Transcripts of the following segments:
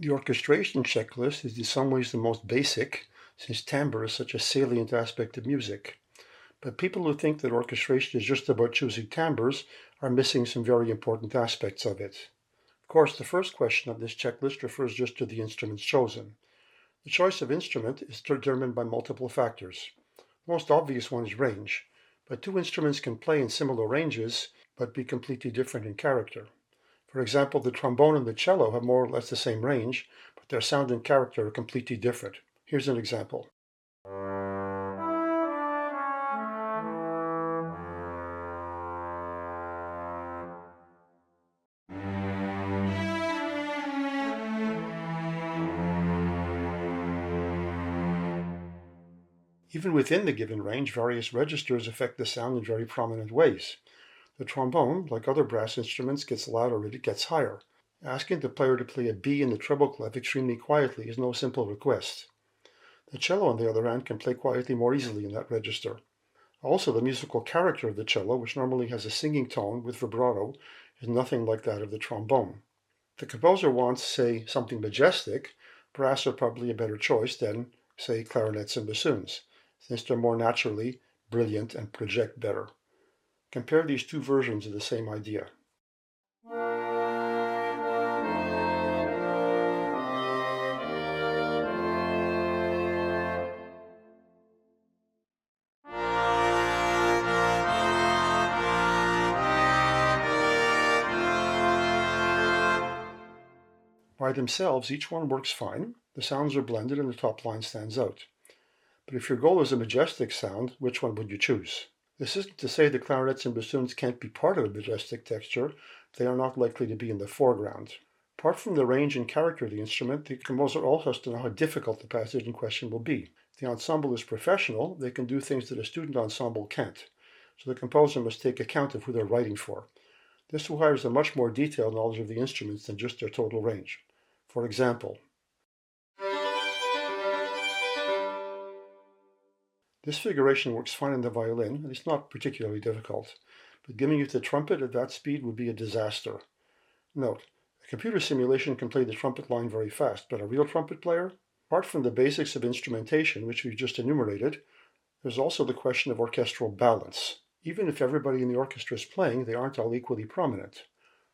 The orchestration checklist is in some ways the most basic, since timbre is such a salient aspect of music. But people who think that orchestration is just about choosing timbres are missing some very important aspects of it. Of course, the first question on this checklist refers just to the instruments chosen. The choice of instrument is determined by multiple factors. The most obvious one is range, but two instruments can play in similar ranges but be completely different in character. For example, the trombone and the cello have more or less the same range, but their sound and character are completely different. Here's an example. Even within the given range, various registers affect the sound in very prominent ways. The trombone, like other brass instruments, gets louder as it gets higher. Asking the player to play a B in the treble clef extremely quietly is no simple request. The cello, on the other hand, can play quietly more easily in that register. Also, the musical character of the cello, which normally has a singing tone with vibrato, is nothing like that of the trombone. If the composer wants, say, something majestic, brass are probably a better choice than, say, clarinets and bassoons, since they're more naturally brilliant and project better. Compare these two versions of the same idea. By themselves, each one works fine, the sounds are blended and the top line stands out. But if your goal is a majestic sound, which one would you choose? This isn't to say that clarinets and bassoons can't be part of a majestic texture, they are not likely to be in the foreground. Apart from the range and character of the instrument, the composer also has to know how difficult the passage in question will be. If the ensemble is professional, they can do things that a student ensemble can't, so the composer must take account of who they're writing for. This requires a much more detailed knowledge of the instruments than just their total range. For example, this figuration works fine in the violin, and it's not particularly difficult, but giving it the trumpet at that speed would be a disaster. Note, a computer simulation can play the trumpet line very fast, but a real trumpet player? Apart from the basics of instrumentation, which we've just enumerated, there's also the question of orchestral balance. Even if everybody in the orchestra is playing, they aren't all equally prominent.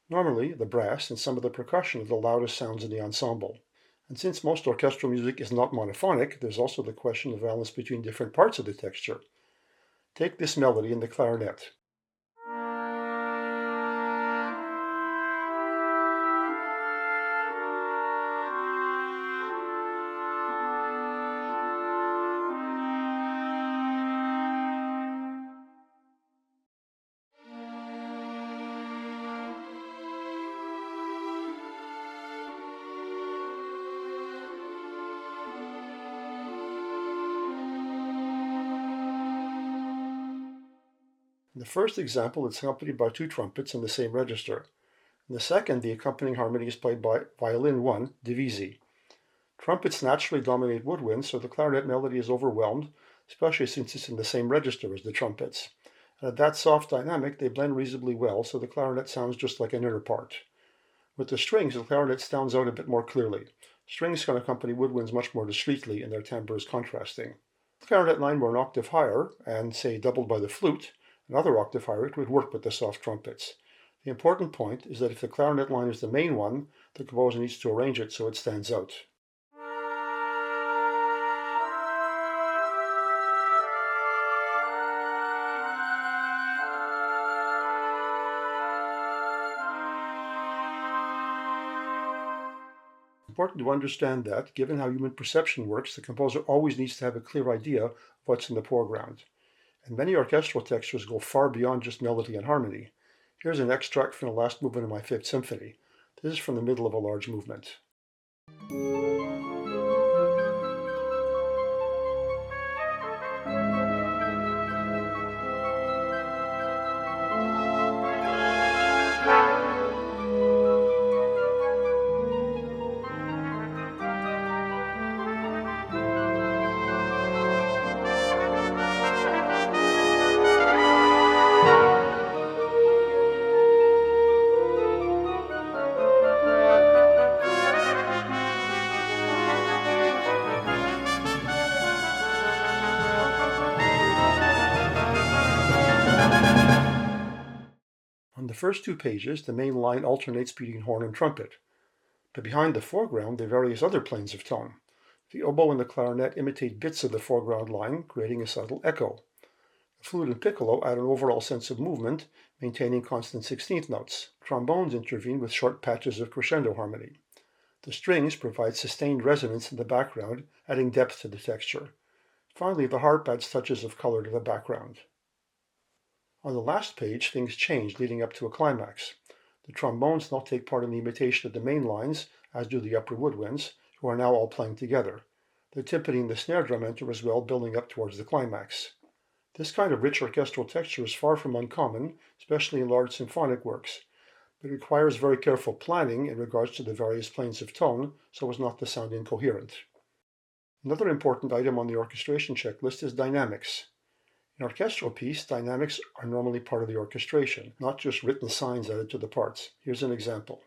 Normally, the brass and some of the percussion are the loudest sounds in the ensemble. And since most orchestral music is not monophonic, there's also the question of balance between different parts of the texture. Take this melody in the clarinet. In the first example, it's accompanied by two trumpets in the same register. In the second, the accompanying harmony is played by violin 1, divisi. Trumpets naturally dominate woodwinds, so the clarinet melody is overwhelmed, especially since it's in the same register as the trumpets. And at that soft dynamic, they blend reasonably well, so the clarinet sounds just like an inner part. With the strings, the clarinet stands out a bit more clearly. Strings can accompany woodwinds much more discreetly, and their timbre is contrasting. If the clarinet line were an octave higher, and, say, doubled by the flute, another octave higher, it would work with the soft trumpets. The important point is that if the clarinet line is the main one, the composer needs to arrange it so it stands out. It's important to understand that, given how human perception works, the composer always needs to have a clear idea of what's in the foreground. And many orchestral textures go far beyond just melody and harmony. Here's an extract from the last movement of my Fifth Symphony. This is from the middle of a large movement. the first two pages, the main line alternates between horn and trumpet, but behind the foreground there are various other planes of tone. The oboe and the clarinet imitate bits of the foreground line, creating a subtle echo. The flute and piccolo add an overall sense of movement, maintaining constant 16th notes. Trombones intervene with short patches of crescendo harmony. The strings provide sustained resonance in the background, adding depth to the texture. Finally, the harp adds touches of color to the background. On the last page, things change leading up to a climax. The trombones now take part in the imitation of the main lines, as do the upper woodwinds, who are now all playing together. The timpani and the snare drum enter as well, building up towards the climax. This kind of rich orchestral texture is far from uncommon, especially in large symphonic works, but it requires very careful planning in regards to the various planes of tone so as not to sound incoherent. Another important item on the orchestration checklist is dynamics. In an orchestral piece, dynamics are normally part of the orchestration, not just written signs added to the parts. Here's an example.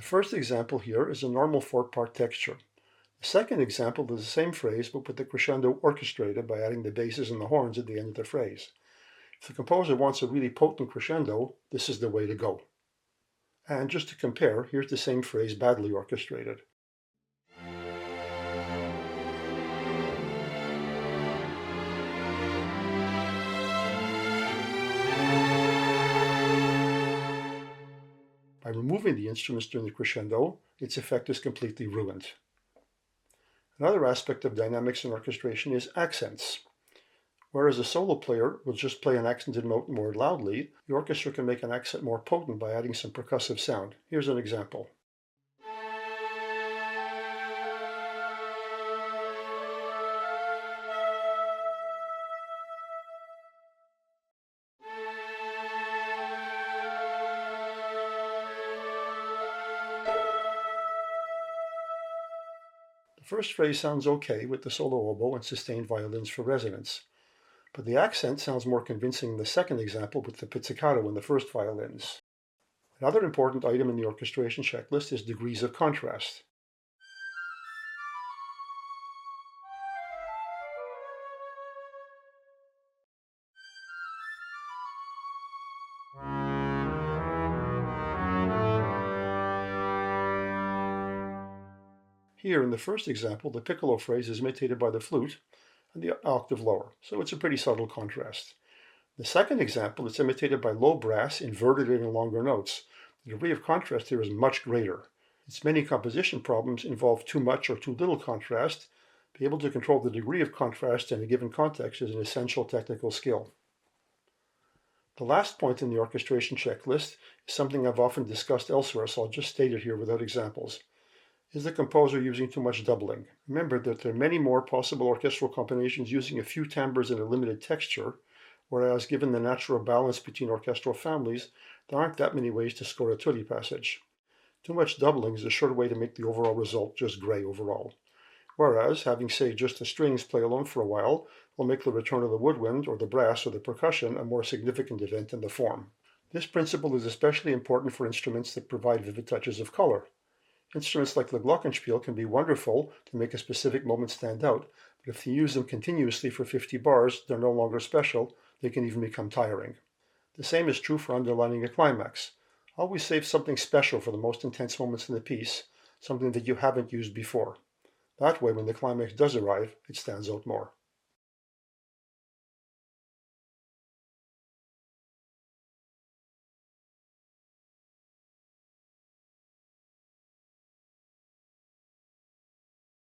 The first example here is a normal four-part texture. The second example is the same phrase but with the crescendo orchestrated by adding the basses and the horns at the end of the phrase. If the composer wants a really potent crescendo, this is the way to go. And just to compare, here's the same phrase badly orchestrated. By removing the instruments during the crescendo, its effect is completely ruined. Another aspect of dynamics in orchestration is accents. Whereas a solo player will just play an accented note more loudly, the orchestra can make an accent more potent by adding some percussive sound. Here's an example. The first phrase sounds okay with the solo oboe and sustained violins for resonance, but the accent sounds more convincing in the second example with the pizzicato and the first violins. Another important item in the orchestration checklist is degrees of contrast. Here in the first example, the piccolo phrase is imitated by the flute and the octave lower, so it's a pretty subtle contrast. The second example, it's imitated by low brass inverted in longer notes. The degree of contrast here is much greater. Its many composition problems involve too much or too little contrast. Be able to control the degree of contrast in a given context is an essential technical skill. The last point in the orchestration checklist is something I've often discussed elsewhere, so I'll just state it here without examples. Is the composer using too much doubling? Remember that there are many more possible orchestral combinations using a few timbres and a limited texture, whereas given the natural balance between orchestral families, there aren't that many ways to score a tutti passage. Too much doubling is a short way to make the overall result just gray overall. Whereas, having say just the strings play alone for a while will make the return of the woodwind or the brass or the percussion a more significant event in the form. This principle is especially important for instruments that provide vivid touches of color. Instruments like the glockenspiel can be wonderful to make a specific moment stand out, but if you use them continuously for 50 bars, they're no longer special, they can even become tiring. The same is true for underlining a climax. Always save something special for the most intense moments in the piece, something that you haven't used before. That way, when the climax does arrive, it stands out more.